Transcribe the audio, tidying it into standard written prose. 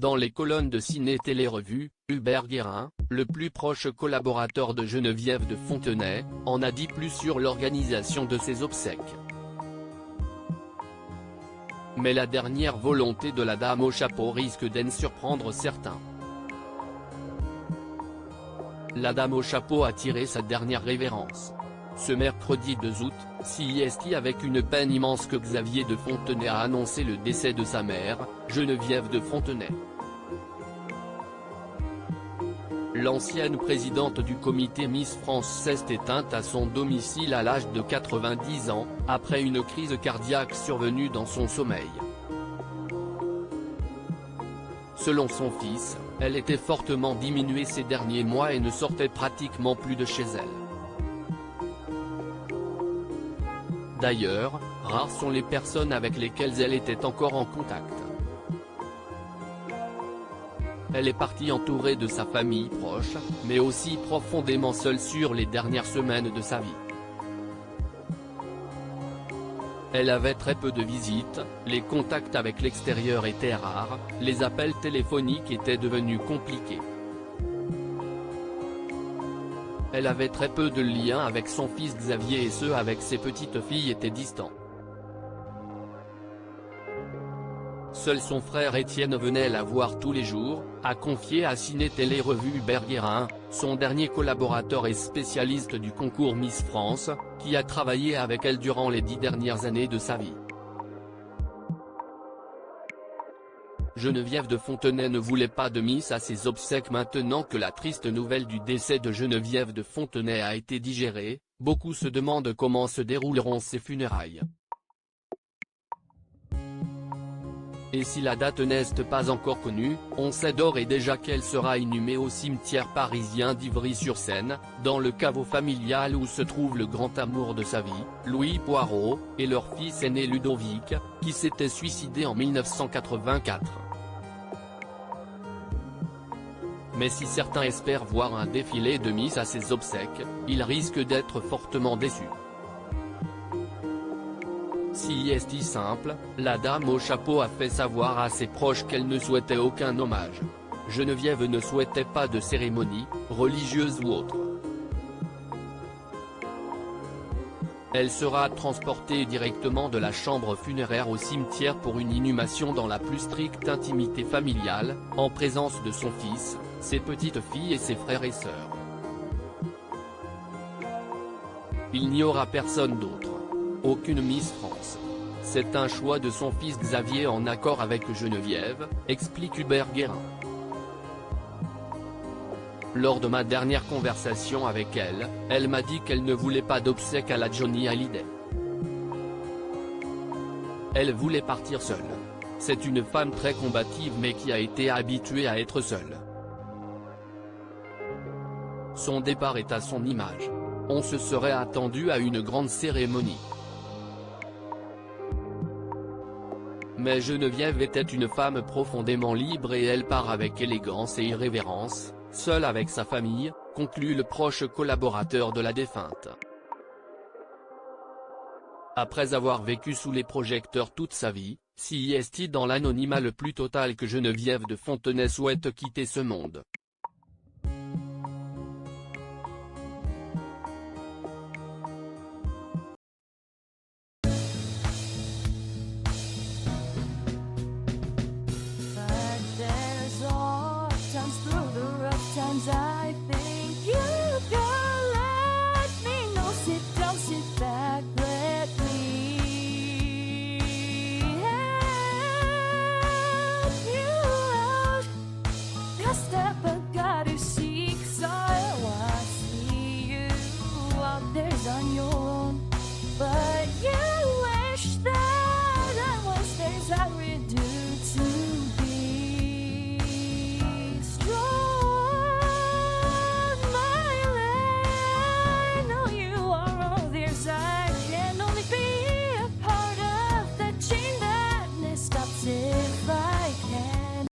Dans les colonnes de Ciné Télé Revue, Hubert Guérin, le plus proche collaborateur de Geneviève de Fontenay, en a dit plus sur l'organisation de ses obsèques. Mais la dernière volonté de la dame au chapeau risque d'en surprendre certains. La dame au chapeau a tiré sa dernière révérence. Ce mercredi 2 août, CIST avec une peine immense que Xavier de Fontenay a annoncé le décès de sa mère, Geneviève de Fontenay. L'ancienne présidente du comité Miss France s'est éteinte à son domicile à l'âge de 90 ans, après une crise cardiaque survenue dans son sommeil. Selon son fils, elle était fortement diminuée ces derniers mois et ne sortait pratiquement plus de chez elle. D'ailleurs, rares sont les personnes avec lesquelles elle était encore en contact. Elle est partie entourée de sa famille proche, mais aussi profondément seule sur les dernières semaines de sa vie. Elle avait très peu de visites, les contacts avec l'extérieur étaient rares, les appels téléphoniques étaient devenus compliqués. Elle avait très peu de liens avec son fils Xavier et ceux avec ses petites filles étaient distants. Seul son frère Étienne venait la voir tous les jours, a confié à Ciné Télé Revue Hubert Guérin, son dernier collaborateur et spécialiste du concours Miss France, qui a travaillé avec elle durant les 10 dernières années de sa vie. Geneviève de Fontenay ne voulait pas de Miss à ses obsèques. Maintenant que la triste nouvelle du décès de Geneviève de Fontenay a été digérée, beaucoup se demandent comment se dérouleront ses funérailles. Et si la date n'est pas encore connue, on sait d'ores et déjà qu'elle sera inhumée au cimetière parisien d'Ivry-sur-Seine, dans le caveau familial où se trouve le grand amour de sa vie, Louis Poirot, et leur fils aîné Ludovic, qui s'était suicidé en 1984. Mais si certains espèrent voir un défilé de Miss à ses obsèques, ils risquent d'être fortement déçus. CIST simple, la dame au chapeau a fait savoir à ses proches qu'elle ne souhaitait aucun hommage. Geneviève ne souhaitait pas de cérémonie, religieuse ou autre. Elle sera transportée directement de la chambre funéraire au cimetière pour une inhumation dans la plus stricte intimité familiale, en présence de son fils, ses petites filles et ses frères et sœurs. Il n'y aura personne d'autre. Aucune Miss France. C'est un choix de son fils Xavier en accord avec Geneviève, explique Hubert Guérin. Lors de ma dernière conversation avec elle, elle m'a dit qu'elle ne voulait pas d'obsèques à la Johnny Hallyday. Elle voulait partir seule. C'est une femme très combative mais qui a été habituée à être seule. Son départ est à son image. On se serait attendu à une grande cérémonie. Mais Geneviève était une femme profondément libre et elle part avec élégance et irrévérence, seule avec sa famille, conclut le proche collaborateur de la défunte. Après avoir vécu sous les projecteurs toute sa vie, CIST dans l'anonymat le plus total que Geneviève de Fontenay souhaite quitter ce monde.